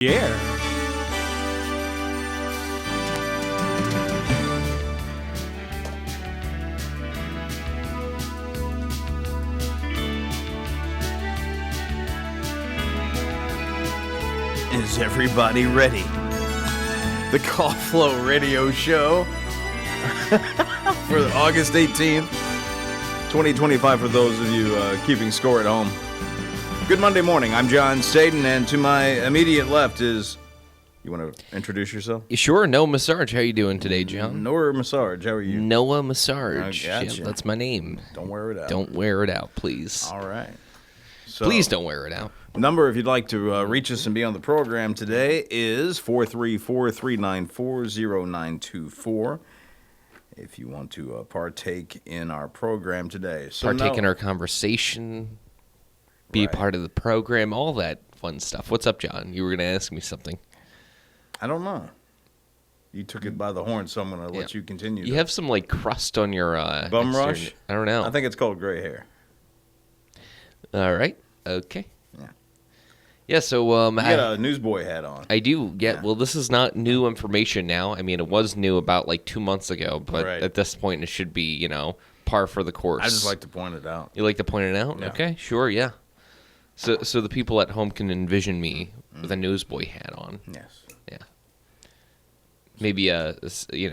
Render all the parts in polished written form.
Yeah. Is everybody ready? The Call Flow Radio Show for August 18th, 2025, for those of you keeping score at home. Good Monday morning. I'm John Staten, and to my immediate left is... You want to introduce yourself? Sure. Noah Massarge. How you doing today, John? Noah Massarge. How are you? Noah Massarge. Gotcha. Yeah, that's my name. Don't wear it out. Don't wear it out, please. All right. So, please don't wear it out. Number, if you'd like to reach us and be on the program today, is 434-394-0924. If you want to partake in our program today. So partake in our conversation, be a part of the program, all that fun stuff. What's up, John? You were going to ask me something. I don't know. You took it by the horn, so I'm going to let you continue. You have some, like, crust on your... bum rush? I don't know. I think it's called gray hair. All right. Okay. Yeah. Yeah, so... you got a newsboy hat on. I do. Yeah. Well, this is not new information now. I mean, it was new about, like, 2 months ago, but at this point, it should be, par for the course. I just like to point it out. You like to point it out? Yeah. Okay, sure, yeah. So the people at home can envision me with a newsboy hat on. Yes. Yeah. Maybe a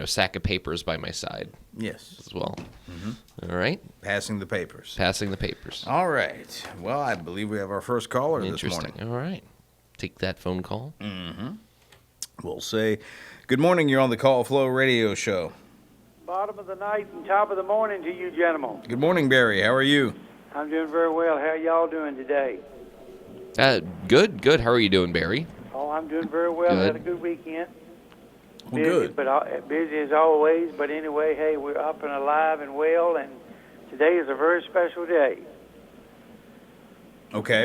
sack of papers by my side. Yes. As well. Mm-hmm. All right. Passing the papers. Passing the papers. All right. Well, I believe we have our first caller this morning. All right. Take that phone call. Mm-hmm. We'll say, good morning. You're on the Call Flow Radio Show. Bottom of the night and top of the morning to you, gentlemen. Good morning, Barry. How are you? I'm doing very well. How y'all doing today? Good. How are you doing, Barry? Oh, I'm doing very well. Good. Had a good weekend. Well, Busy, good. But busy as always. But anyway, hey, we're up and alive and well, and today is a very special day. Okay.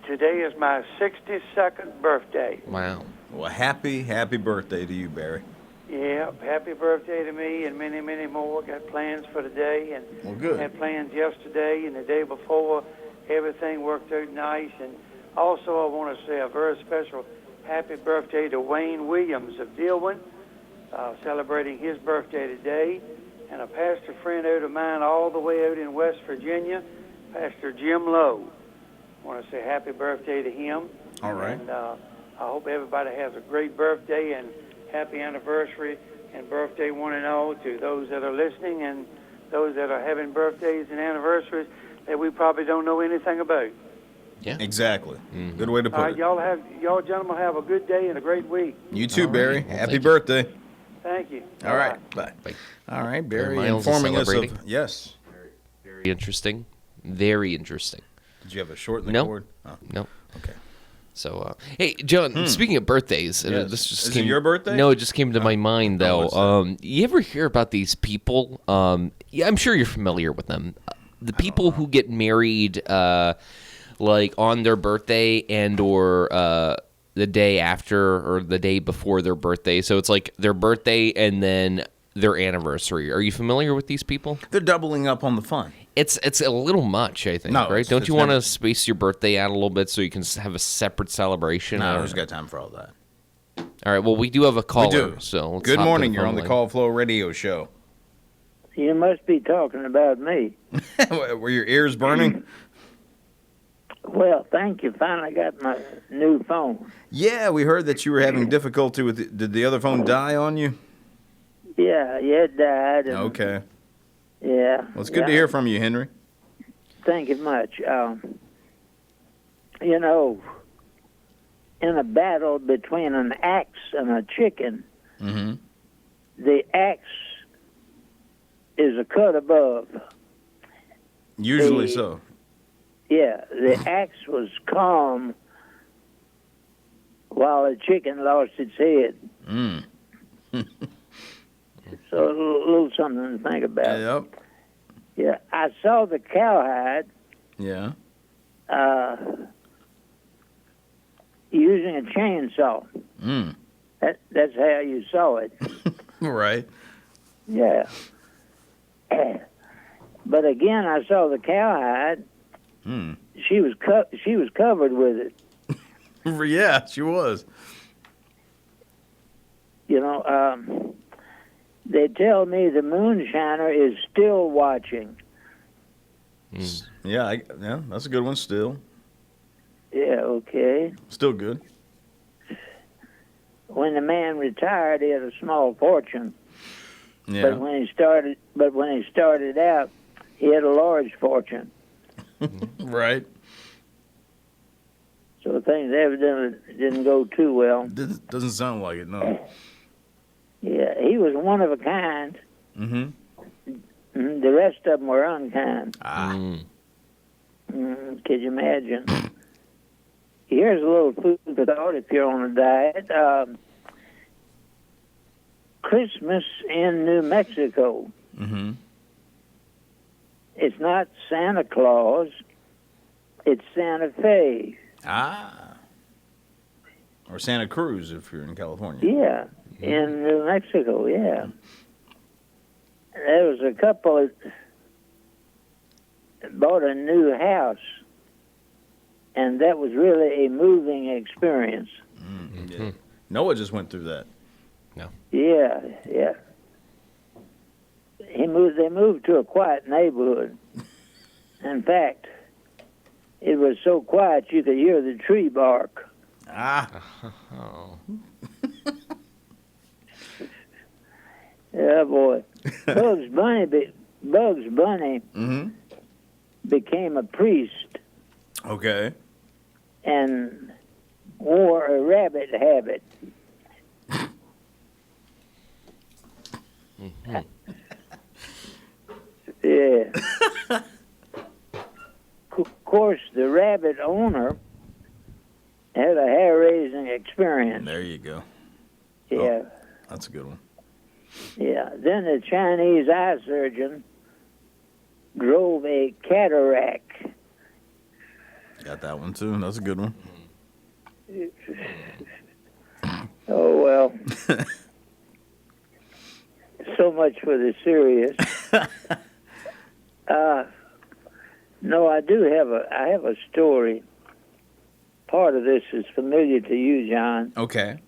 Today is my 62nd birthday. Wow. Well, happy birthday to you, Barry. Yeah, happy birthday to me and many, many more. Got plans for today and good. Had plans yesterday and the day before. Everything worked out nice. And also I want to say a very special happy birthday to Wayne Williams of Dillwyn, celebrating his birthday today. And a pastor friend out of mine all the way out in West Virginia, Pastor Jim Lowe. I want to say happy birthday to him. All right. And I hope everybody has a great birthday and happy anniversary and birthday one and all to those that are listening and those that are having birthdays and anniversaries that we probably don't know anything about. Yeah. Exactly. Mm-hmm. Good way to put it. Y'all gentlemen have a good day and a great week. You too, all Barry. Right. Well, happy birthday. Thank you. All right. Bye. All right, Barry, Miles informing us celebrating. of... Yes. Very interesting. Very interesting. Did you have a short in the No. cord? Oh. No. Okay. So, hey, John, speaking of birthdays, Yes. this just Is came, it your birthday? No, it just came to my mind, though. what's You ever hear about these people? Yeah, I'm sure you're familiar with them. The people who get married, like, on their birthday and or the day after or the day before their birthday. So it's like their birthday and then their anniversary. Are you familiar with these people? They're doubling up on the fun. It's a little much, I think, No, right? Don't it's you want to never- space your birthday out a little bit so you can have a separate celebration? No, I don't who's know. got time for all that? All right, well, we do have a caller. We do. So let's Good hop to morning. the You're phone on the line. Call Flow Radio Show. You must be talking about me. Were your ears burning? Well, thank you. Finally got my new phone. Yeah, we heard that you were having difficulty with it. Did the other phone die on you? Yeah, it died. And, Okay. Yeah. Well, it's good to hear from you, Henry. Thank you much. In a battle between an axe and a chicken, Mm-hmm. the axe is a cut above. Usually The- so. Yeah, the axe was calm while the chicken lost its head. Mm. So a little something to think about. Yep. Yeah, I saw the cowhide Yeah. using a chainsaw. Mm. That's how you saw it. Right. Yeah. But again, I saw the cowhide. Mm. She was covered with it. Yeah, she was. You know, they tell me the moonshiner is still watching. Yeah, that's a good one. Still Okay. good. When the man retired, he had a small fortune. Yeah, But when he started out, he had a large fortune. right. So things evidently didn't go too well. Doesn't sound like it. No. Yeah, he was one of a kind. Mm-hmm. The rest of them were unkind. Could you imagine? Here's a little food for thought if you're on a diet. Christmas in New Mexico. Mm-hmm. It's not Santa Claus. It's Santa Fe. Or Santa Cruz if you're in California. Yeah, in New Mexico, yeah. There was a couple that bought a new house, and that was really a moving experience. Yeah. Noah just went through that. Yeah. They moved to a quiet neighborhood. In fact, it was so quiet you could hear the tree bark. Oh. Yeah, boy. Bugs Bunny Mm-hmm. became a priest Okay. and wore a rabbit habit. Yeah. Of course, the rabbit owner had a hair-raising experience. There you go. Yeah. That's a good one. Yeah. Then the Chinese eye surgeon drove a cataract. Got that one too. That's a good one. Oh, well. So much for the serious. No, I have a story. Part of this is familiar to you, John. Okay.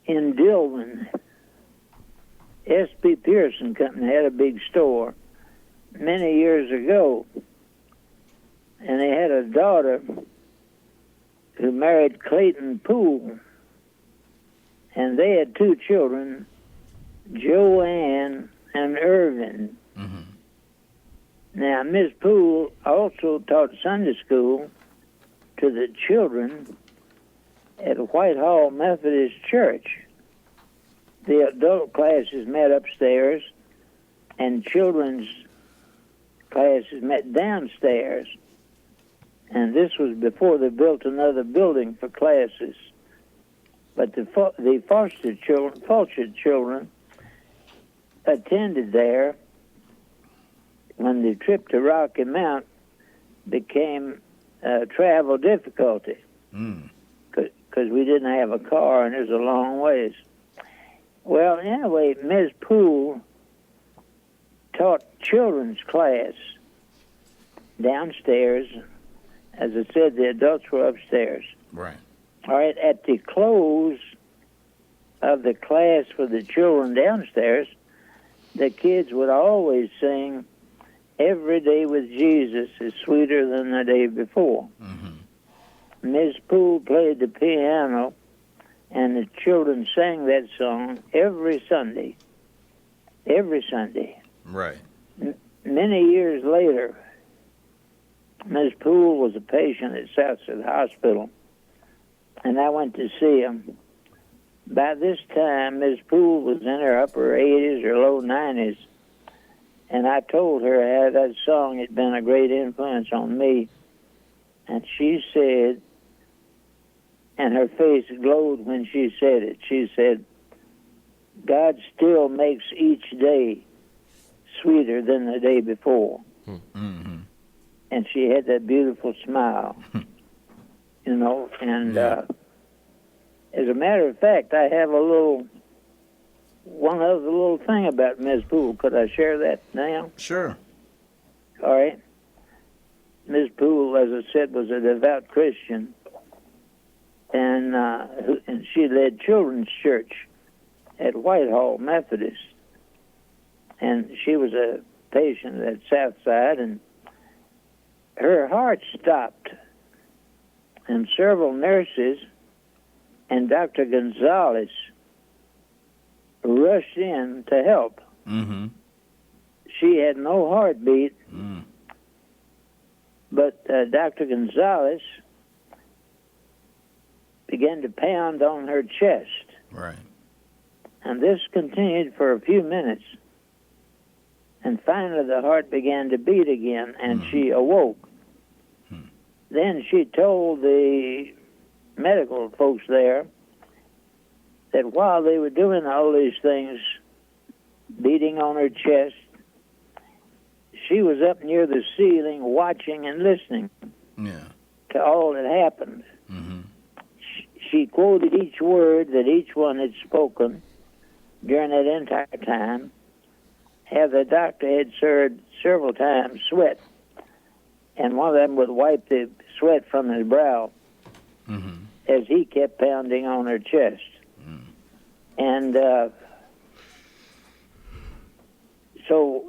In Dillwyn, S.P. Pearson Company had a big store many years ago, and they had a daughter who married Clayton Poole, and they had two children, Joanne and Irvin. Mm-hmm. Now, Miss Poole also taught Sunday school to the children at Whitehall Methodist Church. The adult classes met upstairs, and children's classes met downstairs. And this was before they built another building for classes. But the foster children attended there when the trip to Rocky Mount became travel difficulty because we didn't have a car and it was a long ways. Well, anyway, Miss Poole taught children's class downstairs. As I said, the adults were upstairs. Right. All right, at the close of the class for the children downstairs, the kids would always sing, "Every day with Jesus is sweeter than the day before." Mm-hmm. Miss Poole played the piano, and the children sang that song every Sunday. Every Sunday. Right. Many years later, Miss Poole was a patient at Southside Hospital, and I went to see him. By this time, Miss Poole was in her upper 80s or low 90s, and I told her how that song had been a great influence on me. And she said, and her face glowed when she said it, she said, "God still makes each day sweeter than the day before." Mm-hmm. And she had that beautiful smile, you know, and as a matter of fact, I have one other little thing about Miss Poole. Could I share that now? Sure. All right. Miss Poole, as I said, was a devout Christian, and she led children's church at Whitehall Methodist, and she was a patient at Southside, and her heart stopped, and several nurses and Dr. Gonzalez rushed in to help. Mm-hmm. She had no heartbeat, but Dr. Gonzalez began to pound on her chest. Right. And this continued for a few minutes. And finally the heart began to beat again, and she awoke. Then she told the medical folks there that while they were doing all these things, beating on her chest, she was up near the ceiling watching and listening to all that happened. Mm-hmm. She quoted each word that each one had spoken during that entire time. How the doctor had said several times, sweat, and one of them would wipe the sweat from his brow as he kept pounding on her chest. And so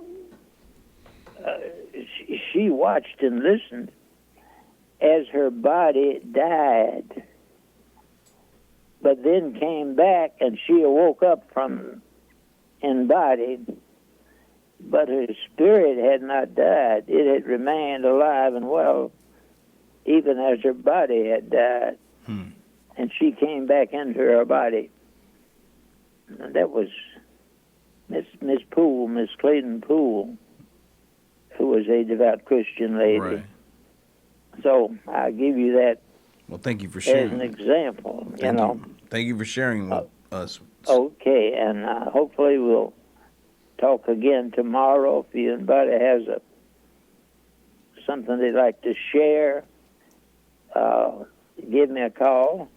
she watched and listened as her body died, but then came back and she awoke up from in body, but her spirit had not died. It had remained alive and well, even as her body had died. And she came back into her body. And that was Miss Poole, Miss Clayton Poole, who was a devout Christian lady. Right. So I give you that Well, thank you for as sharing. an example, Thank you for sharing with us. Okay, and hopefully we'll talk again tomorrow. If anybody has something they'd like to share, give me a call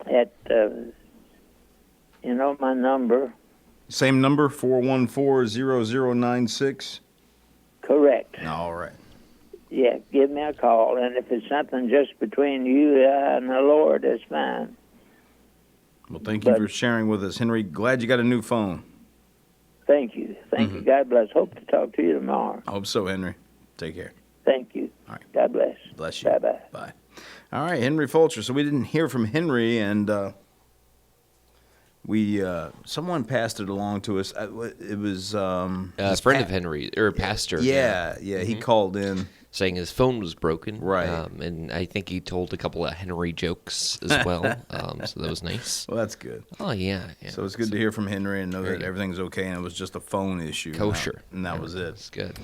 at, my number. Same number, 414-0096. Correct. All right. Yeah, give me a call. And if it's something just between you and the Lord, that's fine. Well, thank you for sharing with us, Henry. Glad you got a new phone. Thank you. Thank you. God bless. Hope to talk to you tomorrow. I hope so, Henry. Take care. Thank you. All right. God bless. Bless you. Bye-bye. Bye. All right, Henry Fulcher. So we didn't hear from Henry, and someone passed it along to us. It was A friend of Henry, or pastor. Yeah. He called in. Saying his phone was broken. Right. And I think he told a couple of Henry jokes as well. So that was nice. Well, that's good. Oh, yeah. So it's good to hear from Henry and know that everything's okay, and it was just a phone issue. Kosher. And that was it. It's good.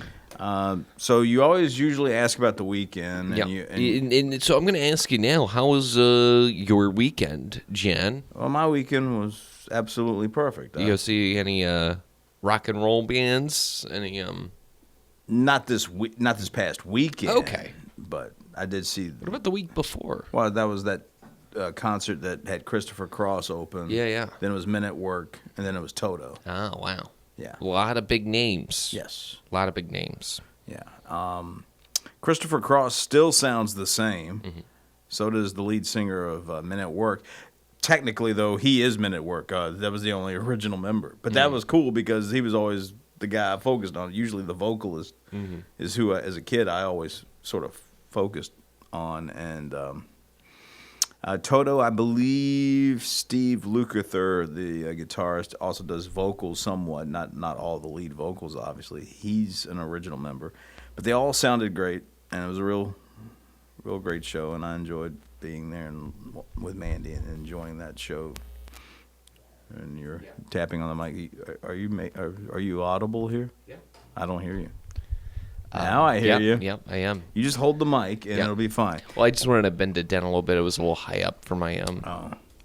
So you always usually ask about the weekend. And Yeah. and so I'm going to ask you now, how was your weekend, Jan? well, my weekend was absolutely perfect. You go see any rock and roll bands? Any Not this past weekend. Okay. But I did see. What about the week before? Well, that was that concert that had Christopher Cross open. Yeah. Then it was Men at Work, and then it was Toto. Oh, wow. Yeah. A lot of big names. Yes. A lot of big names. Yeah. Christopher Cross still sounds the same. So does the lead singer of Men at Work. Technically, though, he is Men at Work. That was the only original member. But that was cool because he was always the guy I focused on. Usually the vocalist is who, as a kid, I always sort of focused on. And Toto, I believe Steve Lukather, the guitarist, also does vocals somewhat. Not all the lead vocals, obviously. He's an original member. But they all sounded great, and it was a real great show, and I enjoyed being there and with Mandy and enjoying that show. And you're tapping on the mic. Are you audible here? Yeah. I don't hear you. Now I hear you. Yep, I am. You just hold the mic and it'll be fine. Well, I just wanted to bend it down a little bit. It was a little high up for my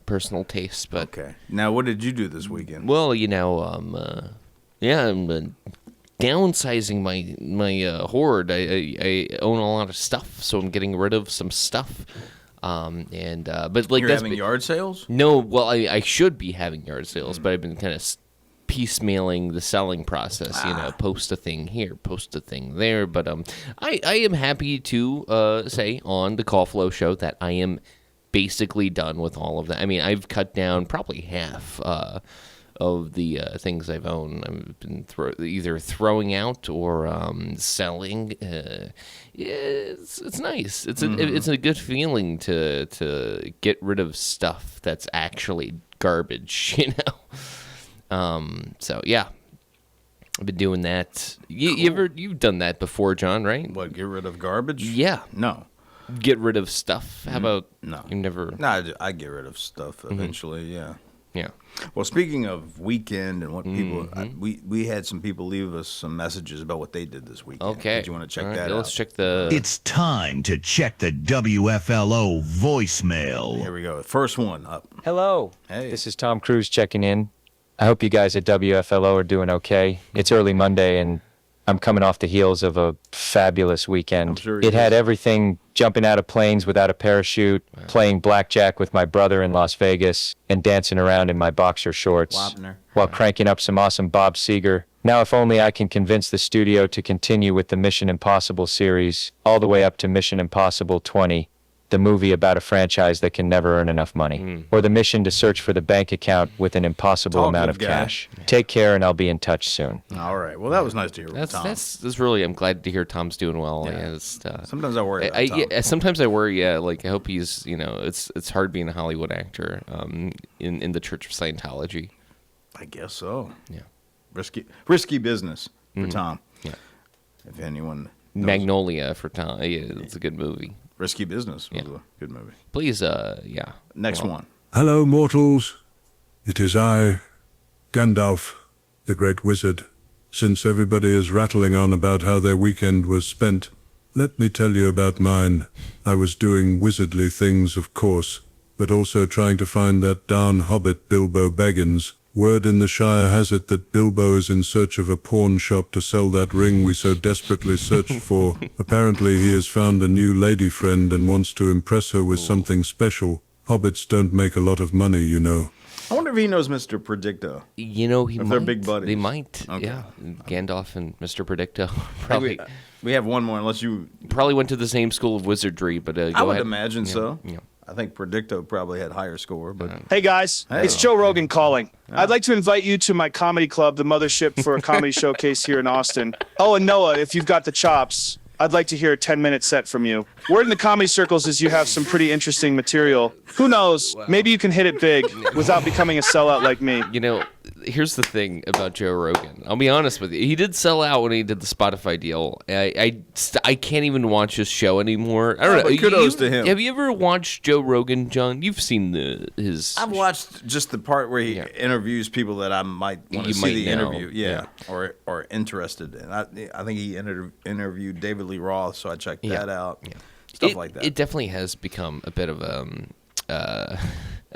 personal taste. But okay. Now, what did you do this weekend? Well, I'm downsizing my hoard. I own a lot of stuff, so I'm getting rid of some stuff. But like You're having yard sales? No, well, I should be having yard sales, but I've been kind of piecemealing the selling process. Post a thing here, post a thing there. But I am happy to say on the Call Flow show that I am basically done with all of that. I mean, I've cut down probably half of the things I've owned. I've been either throwing out or selling. It's nice. It's a good feeling to get rid of stuff that's actually garbage. So yeah, I've been doing that. You've done that before, John, right? What, get rid of garbage? Yeah. No. Get rid of stuff. How about no? You never. No, I get rid of stuff eventually. Yeah. Yeah. Well, speaking of weekend and what people, we had some people leave us some messages about what they did this weekend. Okay. Did you want to check All that right, out? Let's check the. It's time to check the WFLO voicemail. Here we go. First one up. Hello. Hey. This is Tom Cruise checking in. I hope you guys at WFLO are doing okay. It's early Monday, and I'm coming off the heels of a fabulous weekend. I'm sure it had everything: jumping out of planes without a parachute, playing blackjack with my brother in Las Vegas, and dancing around in my boxer shorts Wapner. while cranking up some awesome Bob Seger. Now, if only I can convince the studio to continue with the Mission Impossible series all the way up to Mission Impossible 20, the movie about a franchise that can never earn enough money, or the mission to search for the bank account with an impossible amount of guy. cash. Take care, and I'll be in touch soon. All right. Well, that was nice to hear from Tom. That's really. I'm glad to hear Tom's doing well. Yeah. Yeah, Sometimes I worry about Tom. sometimes I worry. Yeah, like I hope he's. It's hard being a Hollywood actor. In the Church of Scientology. I guess so. Yeah. Risky business for Tom. Yeah. If anyone knows. Magnolia for Tom. Yeah, it's a good movie. Risky Business was a good movie. Please, yeah. Next one. Hello, mortals. It is I, Gandalf, the Great Wizard. Since everybody is rattling on about how their weekend was spent, let me tell you about mine. I was doing wizardly things, of course, but also trying to find that darn hobbit Bilbo Baggins. Word in the Shire has it that Bilbo is in search of a pawn shop to sell that ring we so desperately searched for. Apparently he has found a new lady friend and wants to impress her with something special. Hobbits don't make a lot of money, you know. I wonder if he knows Mr. Predicto. He If might. they're big buddies. They might. Okay. Yeah. Gandalf and Mr. Predicto probably We have one more, unless you... probably went to the same school of wizardry, but go I would ahead. imagine so. Yeah. I think Predicto probably had higher score, but... Hey guys, Hey. it's Joe Rogan calling. I'd like to invite you to my comedy club, the Mothership, for a comedy showcase here in Austin. Oh, and Noah, if you've got the chops, I'd like to hear a 10-minute set from you. Word in the comedy circles is you have some pretty interesting material. Who knows? Maybe you can hit it big without becoming a sellout like me. Here's the thing about Joe Rogan. I'll be honest with you. He did sell out when he did the Spotify deal. I can't even watch his show anymore. I don't know. but kudos to him. Have you ever watched Joe Rogan, John? You've seen his. I've watched just the part where he interviews people that I might want to see the know. interview. Yeah. Or interested in. I think he interviewed David Lee Roth, so I checked that out. Yeah. Stuff like that. It definitely has become a bit of a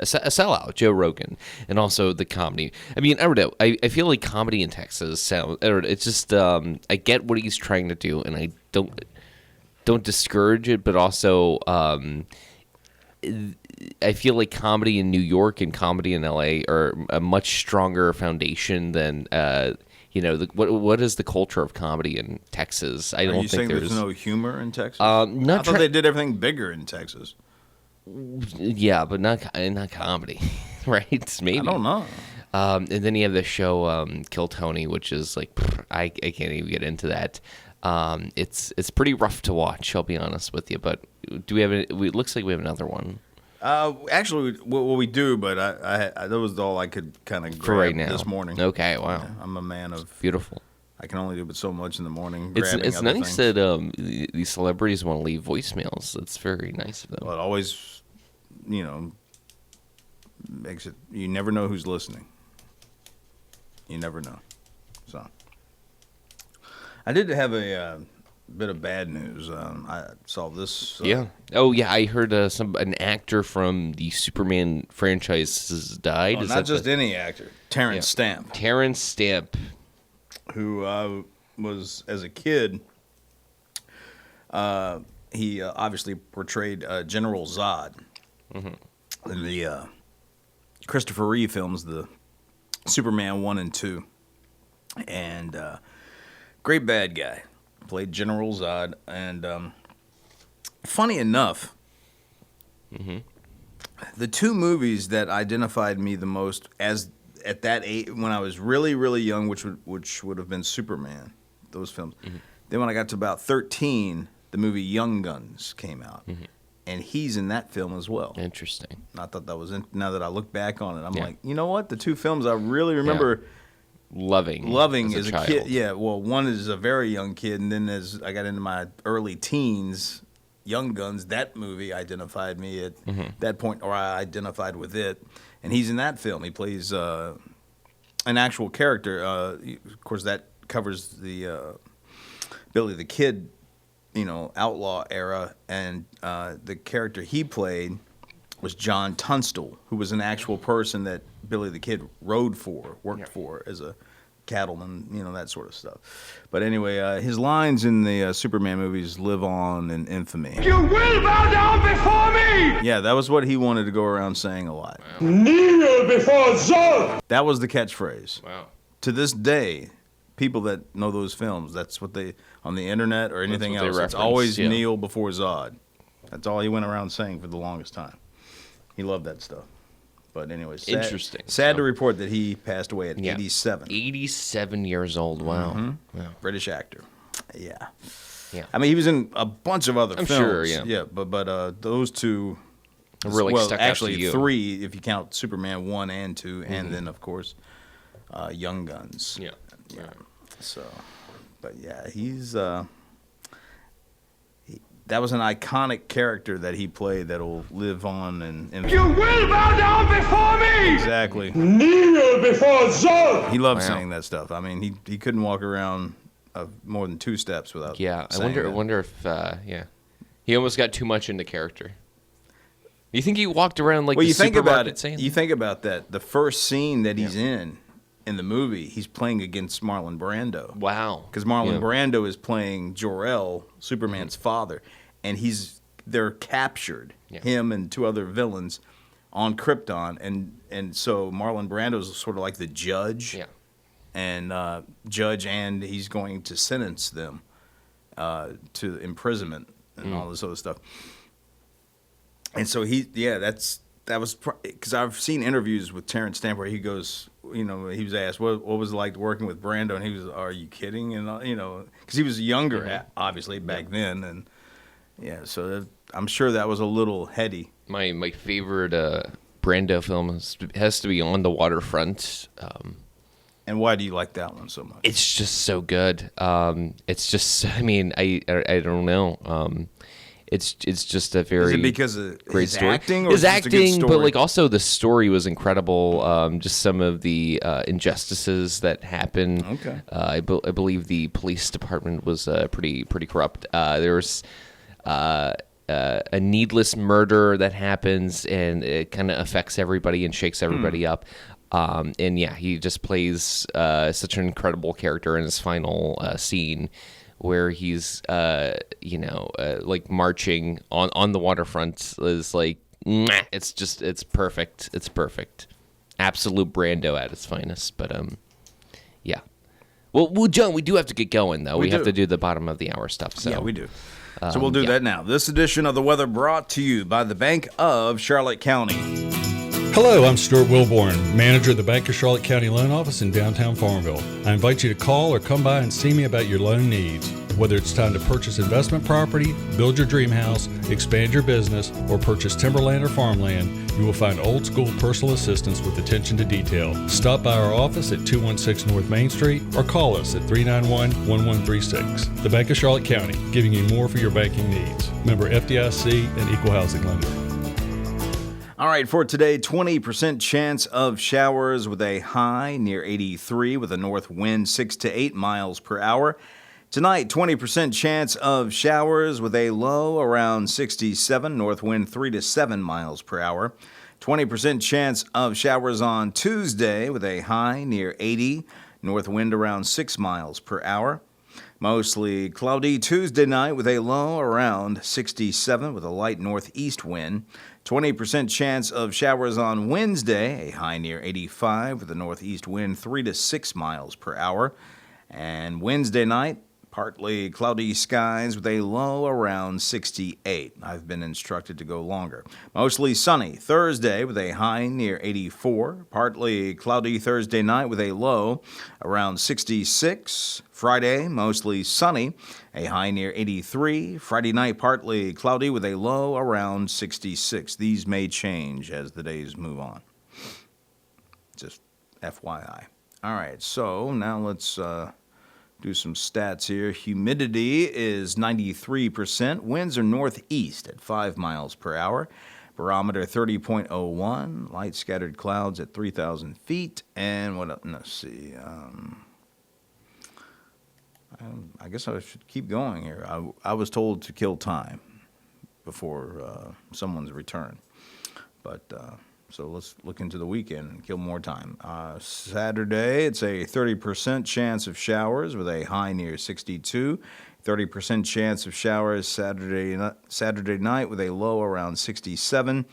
sellout, Joe Rogan, and also the comedy. I mean, I don't know. I feel like comedy in Texas sound. It's just I get what he's trying to do, and I don't discourage it, but also I feel like comedy in New York and comedy in LA are a much stronger foundation than. What is the culture of comedy in Texas? I Are don't you think saying there's no humor in Texas? I thought they did everything bigger in Texas. Yeah, but not comedy, right? Maybe. I don't know. And then you have the show Kill Tony, which is like I can't even get into that. It's pretty rough to watch. I'll be honest with you. But do we have? It looks like we have another one. Actually, we do, but I that was all I could kind of grab right now this morning. Okay, wow. Yeah, I'm a man of Beautiful. I can only do but so much in the morning. It's It's nice that these celebrities want to leave voicemails. That's very nice of them. Well, it always, makes it. You never know who's listening. You never know. So, I did have a bit of bad news. I saw this. Yeah. Oh, yeah. I heard an actor from the Superman franchise has died. Oh, Is not that just any actor. Terrence Stamp, Terrence Stamp. who was as a kid. He obviously portrayed General Zod in the Christopher Reeve films, the Superman 1 and 2. and great bad guy. Played General Zod, and funny enough, the two movies that identified me the most as at that age, when I was really, really young, which would have been Superman, those films. Then when I got to about 13, the movie Young Guns came out, and he's in that film as well. Interesting. I thought that was now that I look back on it, I'm like, you know what? The two films I really remember. Loving as a kid. Yeah, well, one is a very young kid, and then as I got into my early teens, Young Guns, that movie identified me at that point, or I identified with it. And he's in that film. He plays an actual character. Of course, that covers the Billy the Kid, outlaw era, and the character he played was John Tunstall, who was an actual person that Billy the Kid worked for as a cattleman, that sort of stuff. But anyway, his lines in the Superman movies live on in infamy. You will bow down before me! Yeah, that was what he wanted to go around saying a lot. Wow. Kneel before Zod! That was the catchphrase. Wow. To this day, people that know those films, that's what they, on the internet or anything else, it's always kneel before Zod. That's all he went around saying for the longest time. He loved that stuff. But anyway, sad to report that he passed away at 87. 87 years old. Wow. Wow. British actor. Yeah. I mean, he was in a bunch of other films. Sure, yeah. Yeah, but those two really stuck out to you. Three if you count Superman 1 and 2, and then of course Young Guns. Yeah. So, but yeah, he's that was an iconic character that he played that'll live on and you will bow down before me. Exactly. Kneel before Zod. He loved saying that stuff. I mean, he couldn't walk around more than 2 steps without. Yeah, I wonder if he almost got too much into character. You think he walked around like you think about it? You think about that. The first scene that he's in the movie, he's playing against Marlon Brando. Wow. Because Marlon Brando is playing Jor-El, Superman's father, and they're captured, him and 2 other villains, on Krypton, and so Marlon Brando's sort of like the judge, and he's going to sentence them to imprisonment and all this other stuff. And so that was because I've seen interviews with Terrence Stamp where he goes, he was asked what was it like working with Brando, and he was, "Are you kidding?" And because he was younger, obviously back then, and so I'm sure that was a little heady. My favorite Brando film has to be On the Waterfront. And why do you like that one so much? It's just so good. It's just, I mean, I don't know. It's just a very Is it because of great his story. acting, or his just a good acting, story? but like also the story was incredible. Just some of the injustices that happen. Okay. I believe the police department was pretty corrupt. There was a needless murder that happens, and it kind of affects everybody and shakes everybody up. And he just plays such an incredible character in his final scene, where he's like marching on the waterfront. Is like, it's perfect. It's perfect. Absolute Brando at its finest. But well, John, we do have to get going though. We have to do the bottom of the hour stuff. So yeah, we do. So we'll do that now. This edition of The Weather brought to you by the Bank of Charlotte County. Hello, I'm Stuart Wilborn, manager of the Bank of Charlotte County Loan Office in downtown Farmville. I invite you to call or come by and see me about your loan needs. Whether it's time to purchase investment property, build your dream house, expand your business, or purchase timberland or farmland, you will find old school personal assistance with attention to detail. Stop by our office at 216 North Main Street or call us at 391-1136. The Bank of Charlotte County, giving you more for your banking needs. Member FDIC and Equal Housing Lender. All right, for today, 20% chance of showers with a high near 83 with a north wind 6 to 8 miles per hour. Tonight, 20% chance of showers with a low around 67, north wind 3 to 7 miles per hour. 20% chance of showers on Tuesday with a high near 80, north wind around 6 miles per hour. Mostly cloudy Tuesday night with a low around 67 with a light northeast wind. 20% chance of showers on Wednesday, a high near 85 with a northeast wind 3 to 6 miles per hour. And Wednesday night, partly cloudy skies with a low around 68. I've been instructed to go longer. Mostly sunny Thursday with a high near 84. Partly cloudy Thursday night with a low around 66. Friday, mostly sunny, a high near 83. Friday night, partly cloudy with a low around 66. These may change as the days move on. Just FYI. All right, so now let's do some stats here. Humidity is 93%. Winds are northeast at 5 miles per hour. Barometer 30.01. Light scattered clouds at 3,000 feet. And what else? Let's see. I guess I should keep going here. I was told to kill time before someone's return. But so let's look into the weekend and kill more time. Saturday, it's a 30% chance of showers with a high near 62. 30% chance of showers Saturday night with a low around 67.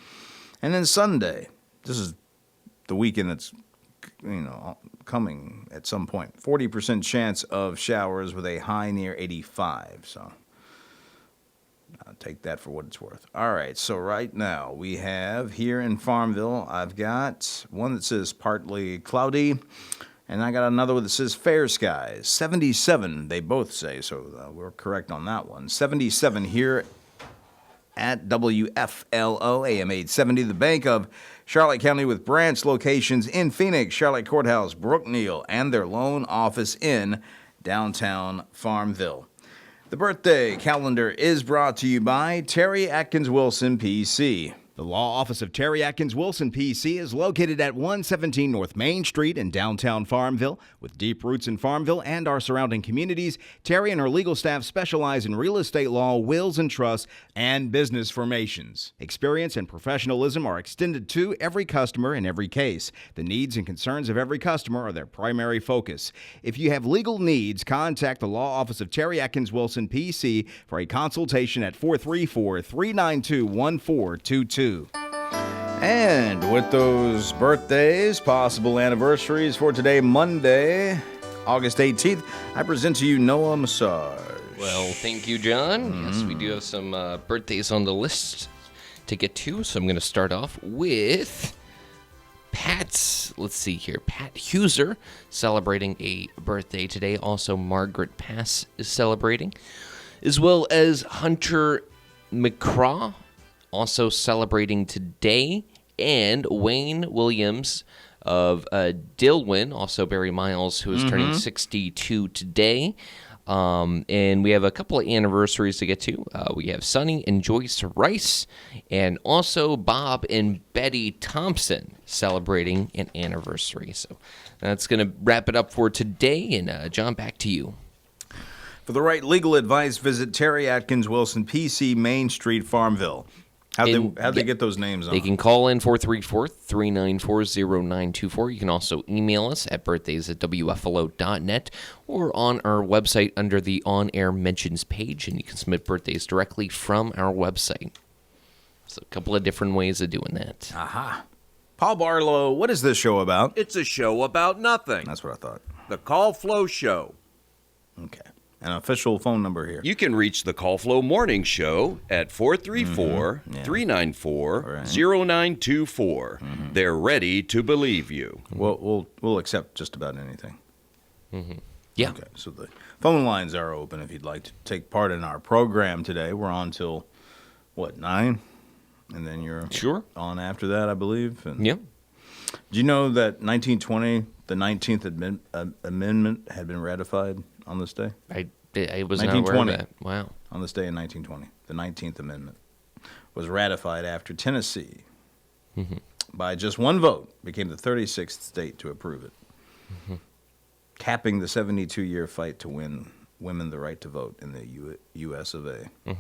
And then Sunday, this is the weekend that's coming at some point. 40% chance of showers with a high near 85. So I'll take that for what it's worth. All right, so right now we have here in Farmville, I've got one that says partly cloudy, and I got another one that says fair skies. 77, they both say, so we're correct on that one. 77 here at WFLO, AM 870, the Bank of Charlotte County, with branch locations in Phoenix, Charlotte Courthouse, Brookneal, and their loan office in downtown Farmville. The birthday calendar is brought to you by Terry Atkins Wilson, PC. The law office of Terry Atkins Wilson, PC, is located at 117 North Main Street in downtown Farmville. With deep roots in Farmville and our surrounding communities, Terry and her legal staff specialize in real estate law, wills and trusts, and business formations. Experience and professionalism are extended to every customer in every case. The needs and concerns of every customer are their primary focus. If you have legal needs, contact the law office of Terry Atkins Wilson, PC, for a consultation at 434-392-1422. And with those birthdays, possible anniversaries for today, Monday, August 18th, I present to you Noah Massage. Well, thank you, John. Yes, we do have some birthdays on the list to get to, so I'm going to start off with let's see here, Pat Huser celebrating a birthday today. Also, Margaret Pass is celebrating, as well as Hunter McCraw, also celebrating today, and Wayne Williams of Dillwyn, also Barry Miles, who is turning 62 today. And we have a couple of anniversaries to get to. We have Sonny and Joyce Rice, and also Bob and Betty Thompson celebrating an anniversary. So that's going to wrap it up for today. And John, back to you. For the right legal advice, visit Terry Atkins Wilson, PC, Main Street, Farmville. How'd they get those names on? They can call in 434-394-0924. You can also email us at birthdays@wflo.net or on our website under the on-air mentions page, and you can submit birthdays directly from our website. So a couple of different ways of doing that. Aha. Paul Barlow, what is this show about? It's a show about nothing. That's what I thought. The Call Flow Show. Okay. An official phone number here. You can reach the Call Flow Morning Show at 434-394-0924. They're ready to believe you. We'll accept just about anything. Yeah. Okay, so the phone lines are open if you'd like to take part in our program today. We're on till, 9? And then you're on after that, I believe. And Yep. Do you know that 1920, the 19th Amendment had been ratified on this day? I was not aware of that. Wow. On this day in 1920, the 19th Amendment was ratified after Tennessee, by just one vote, became the 36th state to approve it, capping the 72-year fight to win women the right to vote in the U.S. of A. There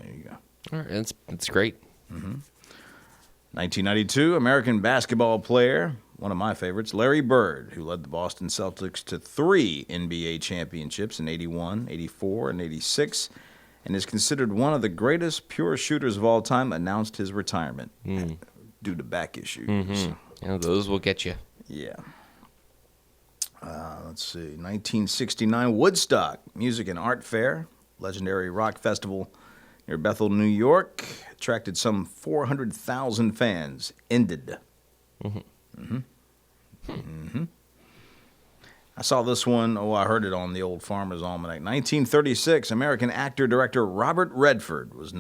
you go. All right, that's great. 1992, American basketball player, one of my favorites, Larry Bird, who led the Boston Celtics to 3 NBA championships in 81, 84, and 86, and is considered one of the greatest pure shooters of all time, announced his retirement due to back issues. Yeah, those will get you. Yeah. Let's see. 1969 Woodstock Music and Art Fair, legendary rock festival near Bethel, New York, attracted some 400,000 fans. Ended. I saw this one. I heard it on the old Farmer's Almanac. 1936, American actor-director Robert Redford was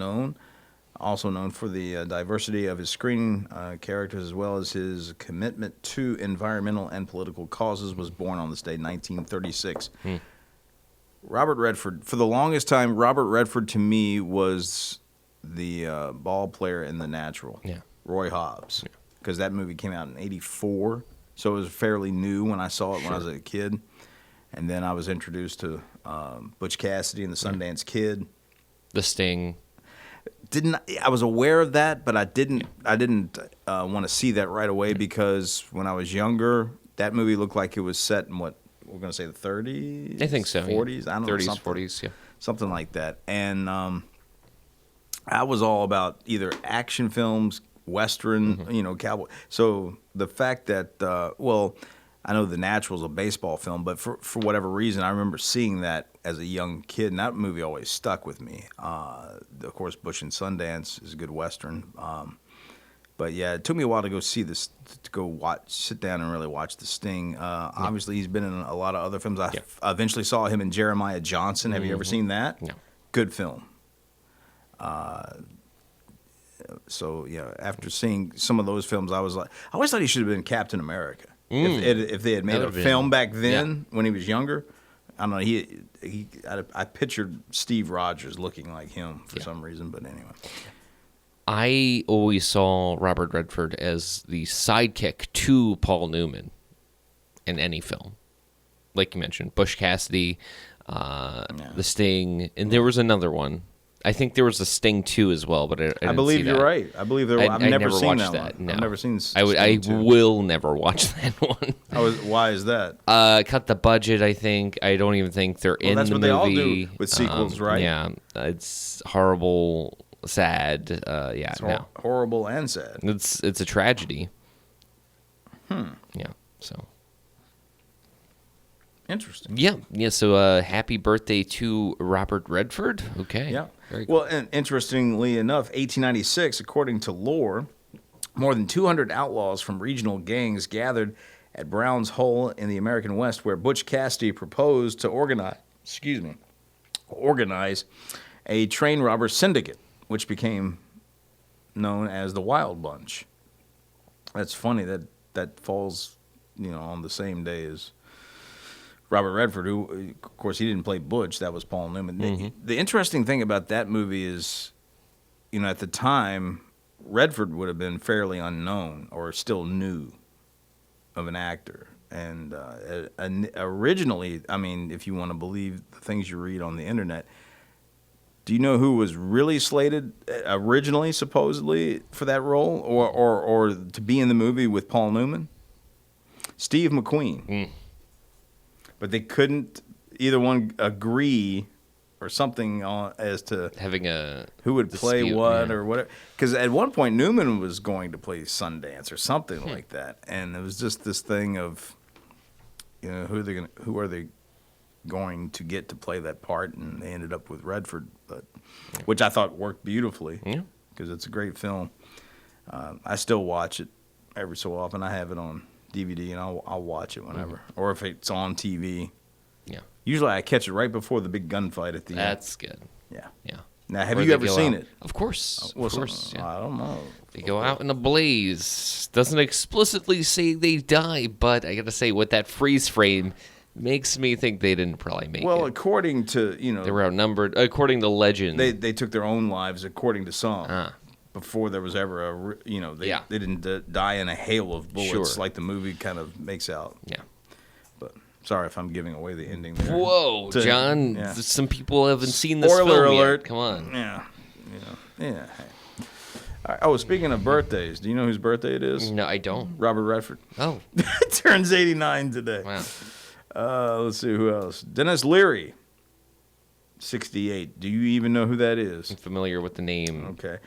also known for the diversity of his screen characters as well as his commitment to environmental and political causes, was born on this day, 1936. Robert Redford, for the longest time, Robert Redford to me was the ball player in The Natural, Roy Hobbs, because that movie came out in 84, so it was fairly new when I saw it when I was a kid. And then I was introduced to Butch Cassidy and the Sundance Kid. The Sting. I was aware of that, but I didn't want to see that right away because when I was younger, that movie looked like it was set in what we're going to say the 30s. I think so. 40s. I don't know. 30s, 40s. Yeah. Something like that. And I was all about either action films, Western, cowboy. So the fact that I know The Natural's a baseball film, but for whatever reason, I remember seeing that as a young kid, and that movie always stuck with me. Of course, Bush and Sundance is a good Western. But yeah, it took me a while to go see this, sit down and really watch The Sting. Obviously, he's been in a lot of other films. I eventually saw him in Jeremiah Johnson. Have you ever seen that? No. Good film. So yeah, after seeing some of those films, I was like, I always thought he should have been Captain America. If they had made a film back then when he was younger, I don't know. I pictured Steve Rogers looking like him for some reason, but anyway. I always saw Robert Redford as the sidekick to Paul Newman in any film. Like you mentioned, Bush Cassidy, The Sting, and there was another one. I think there was a Sting 2 as well, but I didn't believe see you're that. right. I believe there. I've never seen watched that one. No. I've never seen. I Sting 2. will never watch that one. Why is that? Cut the budget. I think. I don't even think they're in the movie. That's what they all do with sequels, right? Yeah, it's horrible, sad. It's horrible and sad. It's a tragedy. Yeah. So. Interesting. Yeah. So, happy birthday to Robert Redford. Okay. Yeah. Very cool. Well, and interestingly enough, 1896, according to lore, more than 200 outlaws from regional gangs gathered at Brown's Hole in the American West, where Butch Cassidy proposed to organize a train robber syndicate, which became known as the Wild Bunch. That's funny that falls, on the same day as Robert Redford, who, of course, he didn't play Butch. That was Paul Newman. The interesting thing about that movie is, at the time, Redford would have been fairly unknown or still new of an actor. And originally, I mean, if you want to believe the things you read on the internet, do you know who was really slated originally, supposedly, for that role or to be in the movie with Paul Newman? Steve McQueen. But they couldn't either one agree or something as to having who would play dispute, what or whatever. Because at one point Newman was going to play Sundance or something like that, and it was just this thing of, who are they going to get to play that part, and they ended up with Redford, which I thought worked beautifully because it's a great film. I still watch it every so often. I have it on DVD, and I'll watch it whenever, or if it's on TV. Yeah. Usually I catch it right before the big gunfight at the end. That's good. Yeah. Yeah. Now, have you ever seen it? Of course. Of course. I don't know. They go out in a blaze. Doesn't explicitly say they die, but I got to say, with that freeze frame, makes me think they didn't probably make it. Well, according to, they were outnumbered. According to legend. They took their own lives, according to some. Before there was ever they didn't die in a hail of bullets like the movie kind of makes out. Yeah. But sorry if I'm giving away the ending there. Whoa, John. Yeah. Some people haven't seen this Spoiler film alert. yet. Come on. Yeah. Yeah. All right. Oh, speaking of birthdays, do you know whose birthday it is? No, I don't. Robert Redford. Oh. Turns 89 today. Wow. Let's see who else. Dennis Leary. 68. Do you even know who that is? I'm familiar with the name. Okay.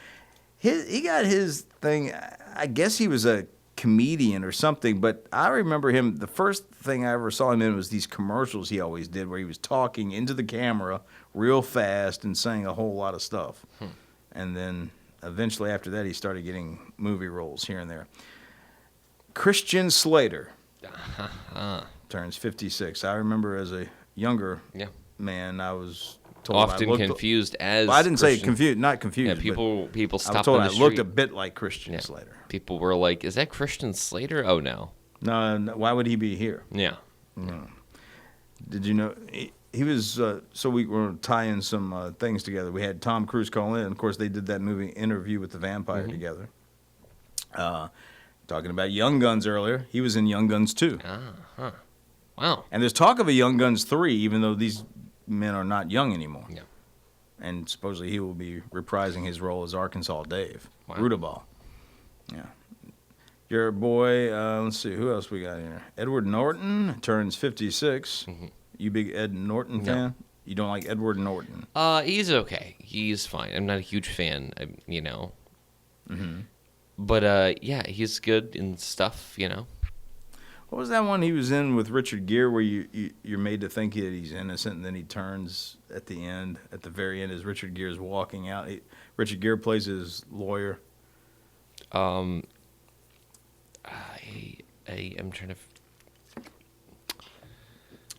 He got his thing. I guess he was a comedian or something, but I remember him. The first thing I ever saw him in was these commercials he always did where he was talking into the camera real fast and saying a whole lot of stuff. And then eventually after that, he started getting movie roles here and there. Christian Slater turns 56. I remember as a younger man, I was told Often I looked confused as. Well, I didn't say Christian. confused, not confused. Yeah, people I was stopped told on the I street. looked a bit like Christian Slater. People were like, "Is that Christian Slater?" Oh no. No, why would he be here? Yeah. No. Did you know he was? So we were tying some things together. We had Tom Cruise call in. Of course, they did that movie Interview with the Vampire together. Talking about Young Guns earlier, he was in Young Guns 2. Wow. And there's talk of a Young Guns 3, even though these men are not young anymore. Yeah. And supposedly he will be reprising his role as Arkansas Dave. Wow. Rudaball. Yeah. Your boy, let's see, who else we got here? Edward Norton turns 56. You big Ed Norton fan? You don't like Edward Norton? He's okay. He's fine. I'm not a huge fan, you know. But, yeah, he's good in stuff, you know. What was that one he was in with Richard Gere where you're made to think that he's innocent and then he turns at the end, at the very end as Richard Gere's walking out? Richard Gere plays his lawyer. I'm trying to...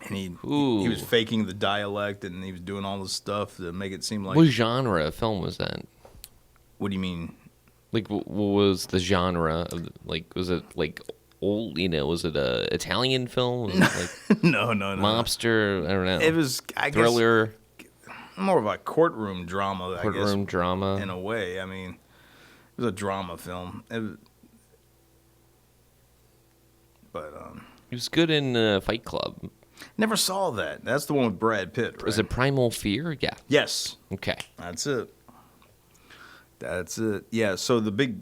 And he was faking the dialect and he was doing all this stuff to make it seem like... What genre of film was that? What do you mean? Like, what was the genre? Like, was it, like... old, you know, was it a Italian film? Was it like no. Mobster? I don't know. It was, I thriller. Guess, more of a courtroom drama. Courtroom drama. In a way, I mean, it was a drama film. It was good in Fight Club. Never saw that. That's the one with Brad Pitt, right? Was it Primal Fear? Yeah. Yes. Okay. That's it. Yeah. So the big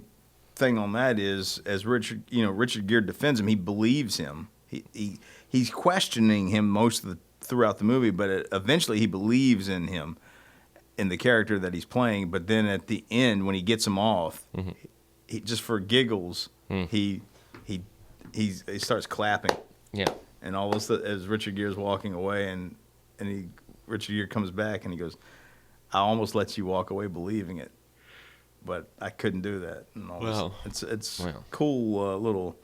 thing on that is, as Richard Gere defends him, he believes him. He's questioning him throughout the movie, but eventually he believes in him, in the character that he's playing. But then at the end, when he gets him off, he just for giggles, he starts clapping. Yeah. And all this as Richard Gere's walking away, and Richard Gere comes back and he goes, "I almost let you walk away believing it, but I couldn't do that." And all wow. It's cool little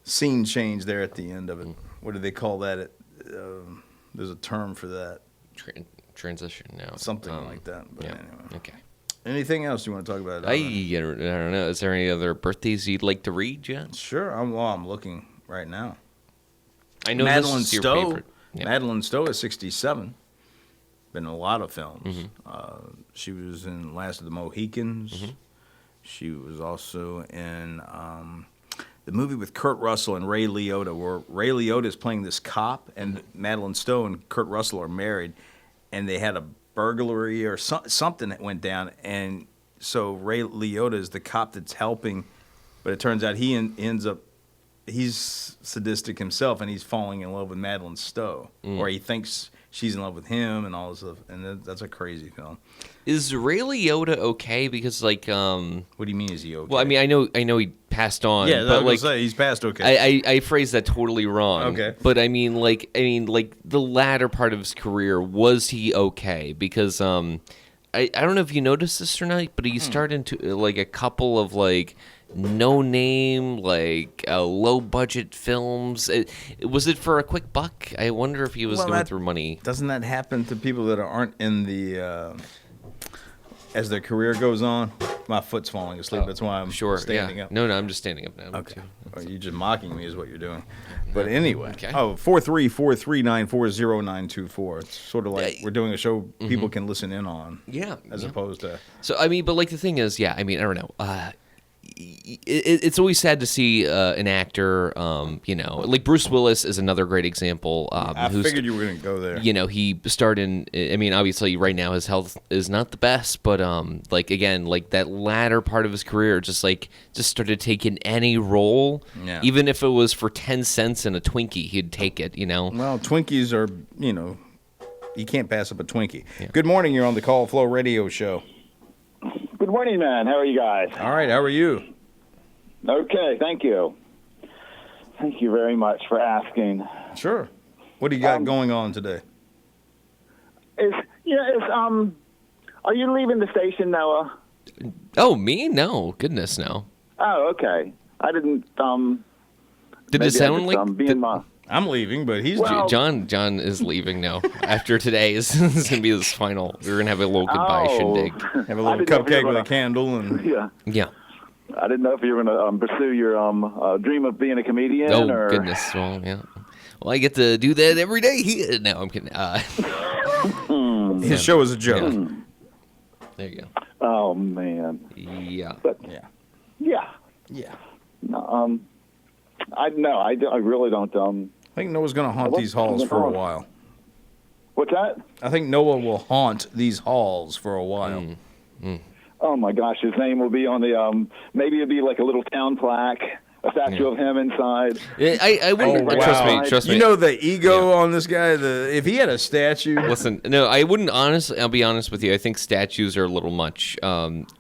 scene change there at the end of it. What do they call that? There's a term for that. Transition now. Something like that. But anyway. Okay. Anything else you want to talk about? I don't know. Is there any other birthdays you'd like to read, Jen? Sure. I'm looking right now. I know Madeline this is your Stowe. favorite. Yeah. Madeline Stowe is 67. Been in a lot of films. She was in Last of the Mohicans. She was also in the movie with Kurt Russell and Ray Liotta, where Ray Liotta is playing this cop, and Madeline Stowe and Kurt Russell are married, and they had a burglary or something that went down, and so Ray Liotta is the cop that's helping, but it turns out he ends up, he's sadistic himself, and he's falling in love with Madeline Stowe, or he thinks she's in love with him and all this stuff, and that's a crazy film. Is Ray Liotta okay? Because like, what do you mean? Is he okay? Well, I mean, I know he passed on. Yeah, but I was like, gonna say he's passed. Okay, I phrased that totally wrong. Okay, but I mean, like the latter part of his career, was he okay? Because I don't know if you noticed this or not, but he started into like a couple of like no name, like low budget films. Was it for a quick buck? I wonder if he was going through money. Doesn't that happen to people that aren't in the as their career goes on? My foot's falling asleep. That's why I'm standing up. No, I'm just standing up now. Okay. You're just mocking me is what you're doing. But anyway. Okay. 434394094. It's sort of like we're doing a show people can listen in on. Yeah. As opposed to. So, I mean, but like the thing is, I mean, I don't know. It's always sad to see an actor, like Bruce Willis is another great example. I figured you were going to go there. You know, he started I mean, obviously right now his health is not the best, but like again, like that latter part of his career just started taking any role, even if it was for 10 cents and a Twinkie, he'd take it, you know. Well, Twinkies are, You can't pass up a Twinkie. Yeah. Good morning. You're on the Call Flow Radio Show. Good morning, man. How are you guys? All right. How are you? Okay. Thank you. Thank you very much for asking. Sure. What do you got going on today? Are you leaving the station, Noah? Oh, me? No. Goodness, no. Oh, okay. I didn't. Did it sound like? I'm leaving, but he's John is leaving now. After today is gonna be his final. We're gonna have a little goodbye shindig. Have a little cupcake with a candle and yeah. I didn't know if you were gonna pursue your dream of being a comedian. Oh or... goodness, well yeah. Well, I get to do that every day here. No, I'm kidding. His show is a joke. Yeah. There you go. Oh man. Yeah. But, yeah. No, I really don't. I think Noah's going to haunt these halls for a while. What's that? I think Noah will haunt these halls for a while. Oh my gosh, his name will be on the maybe it'll be like a little town plaque, a statue of him inside. I wouldn't trust me. You know the ego on this guy. If he had a statue. Listen, no, I wouldn't. I'll be honest with you. I think statues are a little much.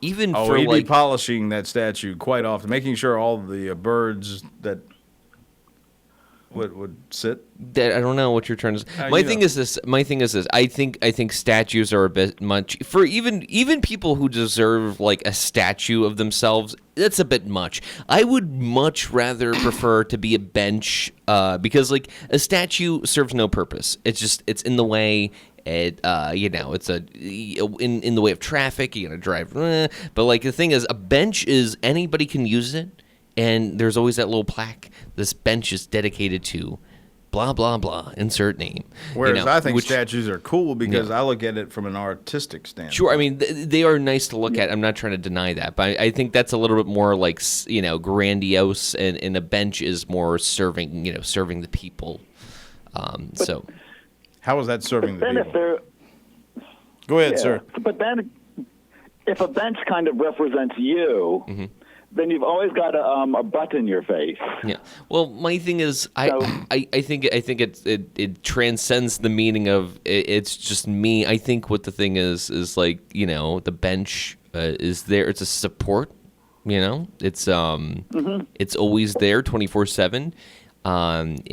Even for he'd like be polishing that statue quite often, making sure all the birds that would sit. That I don't know what you're trying to say. My thing is this. I think statues are a bit much for even people who deserve like a statue of themselves. That's a bit much. I would much rather prefer to be a bench because like a statue serves no purpose. It's in the way. It's in the way of traffic. You gotta drive, but like the thing is, a bench is anybody can use it. And there's always that little plaque. This bench is dedicated to blah, blah, blah, insert name. Whereas I think statues are cool because I look at it from an artistic standpoint. Sure, I mean, they are nice to look at. I'm not trying to deny that. But I think that's a little bit more like, grandiose. And a bench is more serving the people. So how is that serving the people? Go ahead, sir. But then if a bench kind of represents you... then you've always got a butt in your face. Yeah. Well, my thing is, I think it transcends the meaning of it's just me. I think what the thing is like the bench is there. It's a support. It's it's always there 24/7. And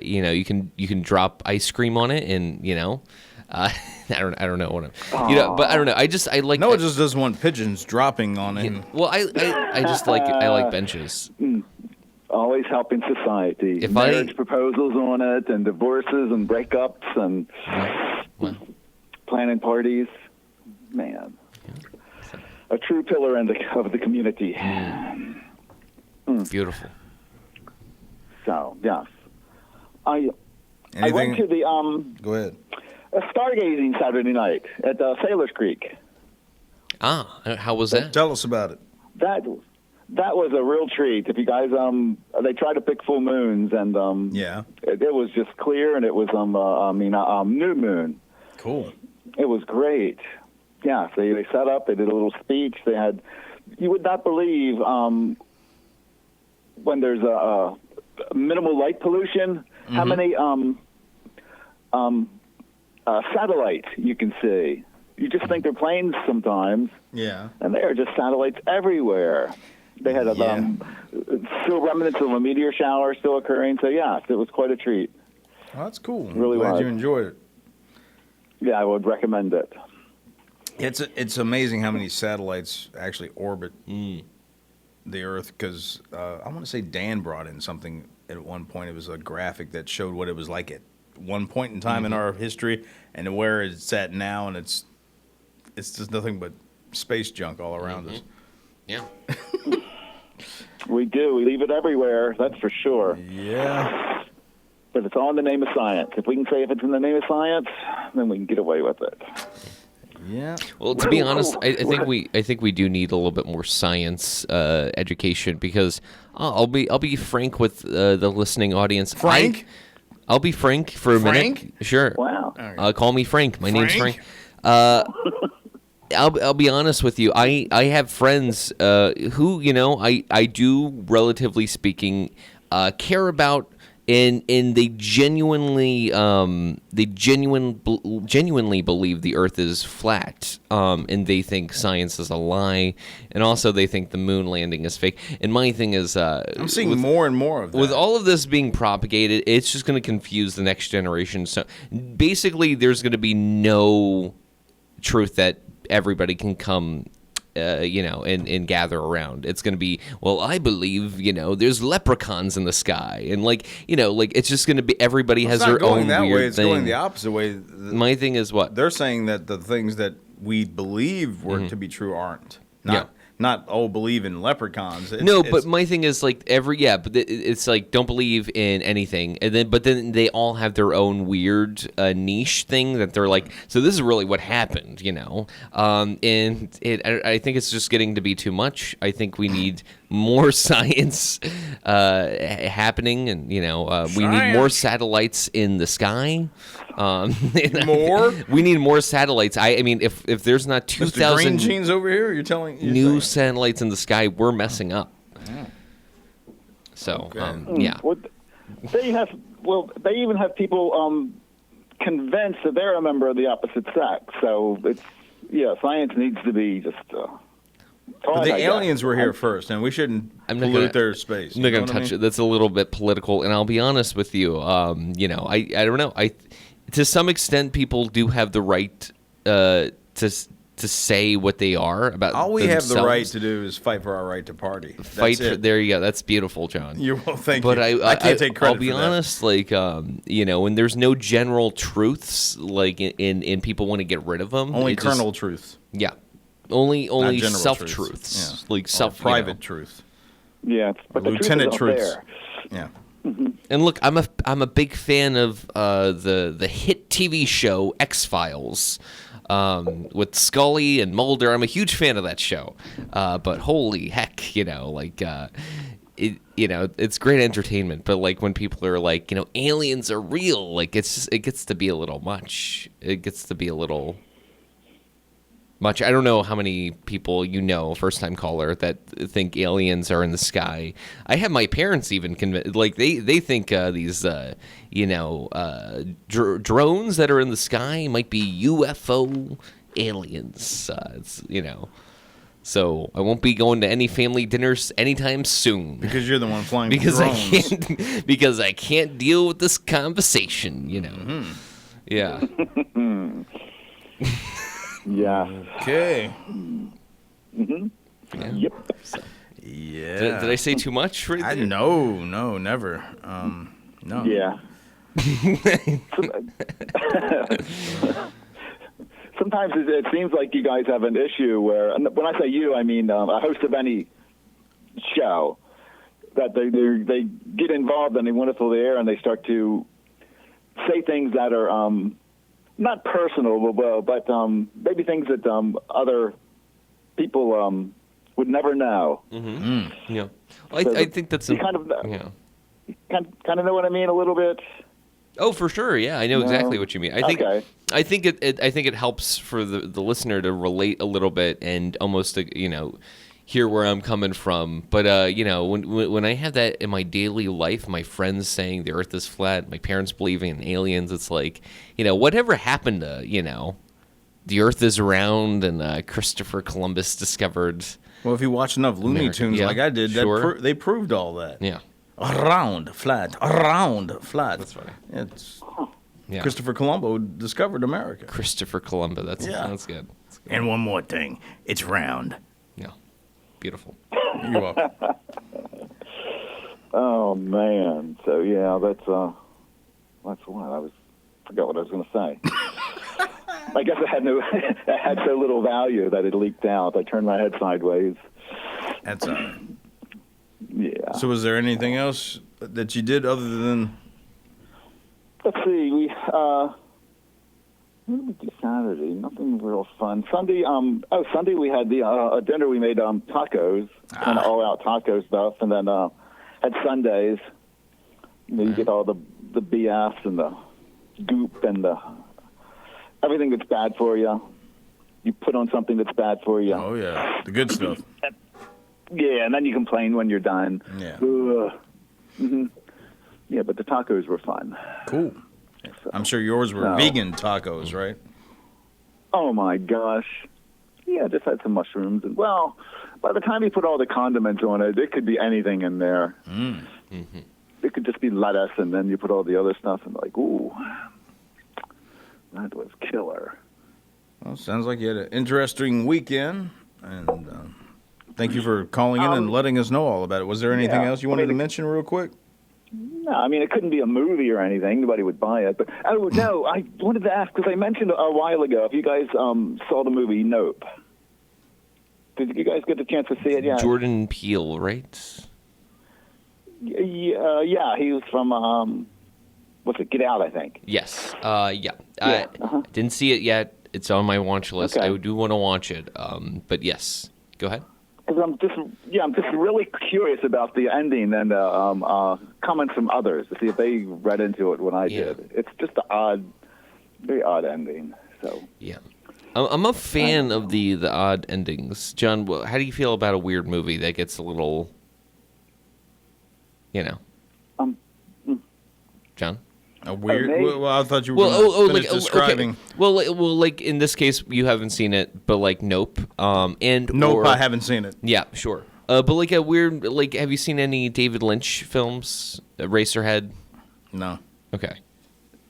you can drop ice cream on it, and I don't know what but I don't know. I like Noah just doesn't want pigeons dropping on him. Well, I just like I like benches. Always helping society. If marriage proposals on it, and divorces and breakups, and planning parties. Man, a true pillar of the community. Beautiful. So yes, I went to the Go ahead. Stargazing Saturday night at Sailor's Creek. How was that? Tell us about it. That was a real treat. If you guys, they try to pick full moons, and it was just clear, and it was new moon. Cool. It was great. Yeah, so they set up. They did a little speech. They had. You would not believe when there's a minimal light pollution, how many satellites you can see. You just think they're planes sometimes. Yeah. And there are just satellites everywhere. They had still remnants of a meteor shower still occurring. So, yes, it was quite a treat. Well, that's cool. Really glad was. you enjoyed it. Yeah, I would recommend it. It's amazing how many satellites actually orbit the Earth, because I want to say Dan brought in something at one point. It was a graphic that showed what it was like at one point in time in our history and where it's at now, and it's just nothing but space junk all around us. Yeah. We do. We leave it everywhere, that's for sure. Yeah. But it's all in the name of science. If we can say if it's in the name of science, then we can get away with it. Yeah. Well, to be honest, I think we do need a little bit more science education, because I'll be frank with the listening audience. Frank? I'll be frank for a minute. Sure. Wow. Call me Frank. My name's Frank. I'll be honest with you. I have friends who I do, relatively speaking, care about and they genuinely believe the Earth is flat, and they think science is a lie, and also they think the moon landing is fake. And my thing is, I'm seeing more and more of that. With all of this being propagated, it's just going to confuse the next generation. So basically, there's going to be no truth that everybody can come and gather around. It's going to be, well, I believe, there's leprechauns in the sky. And it's just going to be, everybody has their own that weird way. It's thing. going the opposite way. My thing is what? They're saying that the things that we believe were to be true aren't. Not believe in leprechauns. But my thing is but it's like, don't believe in anything, but then they all have their own weird niche thing that they're like, so this is really what happened, and I think it's just getting to be too much. I think we need more science happening, and we need more satellites in the sky. More? We need more satellites. I mean, if there's not 2,000 green jeans over here, you're new satellites in the sky, we're messing up. So, yeah. Well, they even have people convinced that they're a member of the opposite sex. So science needs to be just. But the aliens were here first, and we shouldn't pollute their space. I'm not going to touch it. That's a little bit political, and I'll be honest with you. I don't know. To some extent, people do have the right to say what they are about. All we themselves. have the right to do is fight for our right to party. There you go. That's beautiful, John. Thank but you. I can't take credit. I'll be for honest. That. When there's no general truths, in people want to get rid of them. Only kernel truths. Yeah. Only self truths. truths, private truth. Yeah, but lieutenant truths. Yeah. Mm-hmm. And look, I'm a big fan of the hit TV show X-Files with Scully and Mulder. I'm a huge fan of that show. But holy heck, it's great entertainment. But when people are like, aliens are real, it gets to be a little much. It gets to be a little much. I don't know how many people first-time caller, that think aliens are in the sky. I have my parents even convinced, they think these, drones that are in the sky might be UFO aliens. So I won't be going to any family dinners anytime soon. Because you're the one flying because drones. Because I can't deal with this conversation, Mm-hmm. Yeah. Yeah. Okay. Mm-hmm. Yeah. Yep. So. Yeah. Did I say too much? No, never. No. Yeah. Sometimes it seems like you guys have an issue where, when I say you, I mean a host of any show, that they get involved and they want to fill the air and they start to say things that are not personal, but maybe things that other people would never know. Mm-hmm. Yeah, well, I think that's kind of know what I mean a little bit. Oh, for sure. Yeah, I know exactly what you mean. I think it helps for the listener to relate a little bit and almost hear where I'm coming from. But when I have that in my daily life, my friends saying the Earth is flat, my parents believing in aliens, it's like, whatever happened to the Earth is round and Christopher Columbus discovered. Well, if you watch enough Looney Tunes like I did, they proved all that. Yeah. Around flat. That's funny. It's Christopher Columbo discovered America. Christopher Columbo. That's good. And one more thing, it's round. Yeah, beautiful. You're welcome. Oh man. So yeah, that's what I forgot what I was going to say. I guess it had so little value that it leaked out. I turned my head sideways. That's all right. Yeah. So was there anything else that you did other than... Let's see. What did we do Saturday? Nothing real fun. Sunday, Sunday we had a dinner. We made tacos, kind of all-out taco stuff, and then had Sundays. You get all the BS and the goop and everything that's bad for you. You put on something that's bad for you. Oh, yeah. The good stuff. Yeah, and then you complain when you're done. Yeah. Mm-hmm. Yeah, but the tacos were fun. Cool. So, I'm sure yours were vegan tacos, right? oh my gosh. Yeah, just had some mushrooms. And, well, by the time you put all the condiments on it, it could be anything in there. It could just be lettuce, and then you put all the other stuff, and like, ooh, that was killer. Well, sounds like you had an interesting weekend, and thank you for calling in and letting us know all about it. Was there anything else you wanted to mention real quick? No, I mean, it couldn't be a movie or anything. Nobody would buy it. But no, I wanted to ask, because I mentioned a while ago, if you guys saw the movie Nope. Did you guys get the chance to see it? Yeah. Jordan Peele, right? Yeah, he was from, what's it, Get Out, I think. Yes. Yeah. I didn't see it yet. It's on my watch list. Okay. I do want to watch it. But yes. Go ahead. Because I'm just really curious about the ending and comments from others to see if they read into it when I did. It's just an very odd ending. So yeah, I'm a fan of the odd endings. John, how do you feel about a weird movie that gets a little, John? A weird. Well, I thought you were finish describing. Okay. Well, like in this case, you haven't seen it, but like Nope, Nope, I haven't seen it. Yeah, sure. But like a weird, like, have you seen any David Lynch films? Eraserhead. No. Okay.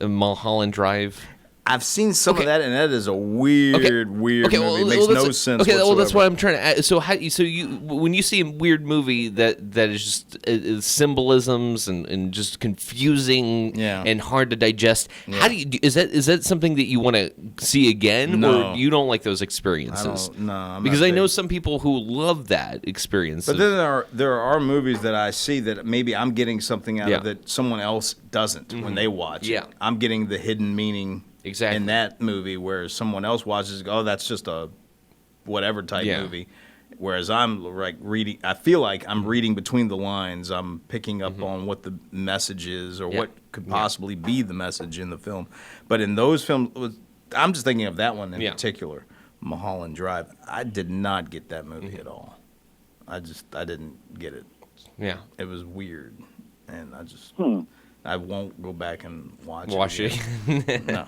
Mulholland Drive. I've seen some of that, and that is a weird movie. It makes no sense. Okay, whatsoever. well, that's what I'm trying to add. So when you see a weird movie that is just symbolisms and just confusing and hard to digest, how do you is that something that you want to see again, No. or you don't like those experiences? Because I know some people who love that experience. But then there are movies that I see that maybe I'm getting something out of that someone else doesn't when they watch it. I'm getting the hidden meaning. Exactly. In that movie, whereas someone else watches, that's just a whatever type movie. Whereas I'm like reading, I feel like I'm reading between the lines. I'm picking up on what the message is or what could possibly be the message in the film. But in those films, I'm just thinking of that one in particular, Mulholland Drive. I did not get that movie at all. I didn't get it. Yeah. It was weird. And I just... I won't go back and watch it. No.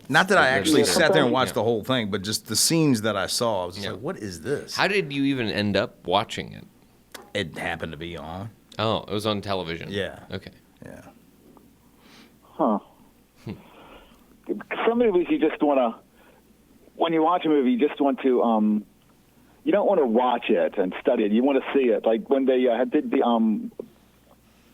Not that I actually sat there and watched the whole thing, but just the scenes that I saw, I was just like, what is this? How did you even end up watching it? It happened to be on. Oh, it was on television. Yeah. Okay. Yeah. Huh. Some movies you just want to, when you watch a movie, you just want to, you don't want to watch it and study it. You want to see it. Like when they did the,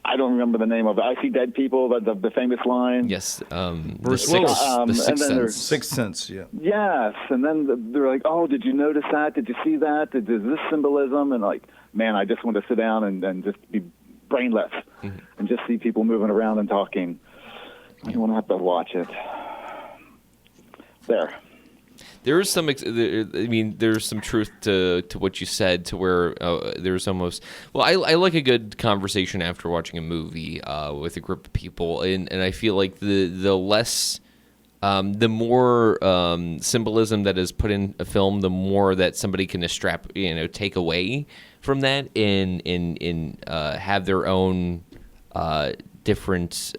I don't remember the name of it. I See Dead People, the famous line. Yes. Bruce Willis. The Sixth Sense. Sixth Sense, yeah. Yes, and then they're like, oh, did you notice that? Did you see that? Is this symbolism? And like, man, I just want to sit down and just be brainless and just see people moving around and talking. I don't want to have to watch it. There. There is some, there's some truth to what you said, to where there's almost, well, I like a good conversation after watching a movie with a group of people, and I feel like the less, the more symbolism that is put in a film, the more that somebody can take away from that and have their own different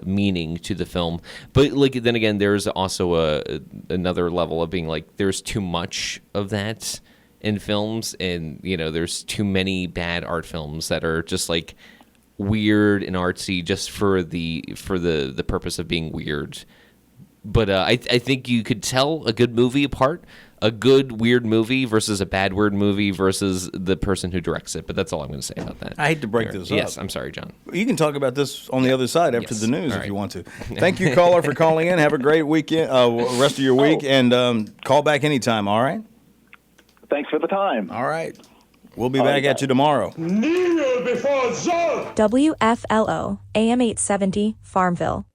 meaning to the film. But like then again, there's also another level of being like there's too much of that in films, and there's too many bad art films that are just like weird and artsy just for the purpose of being weird. But I think you could tell a good movie apart. A good weird movie versus a bad weird movie versus the person who directs it. But that's all I'm going to say about that. I hate to break this up. Yes, I'm sorry, John. You can talk about this on the other side after the news if you want to. Thank you, caller, for calling in. Have a great weekend, rest of your week, and call back anytime, all right? Thanks for the time. All right. We'll be back at you tomorrow. WFLO, AM 870, Farmville.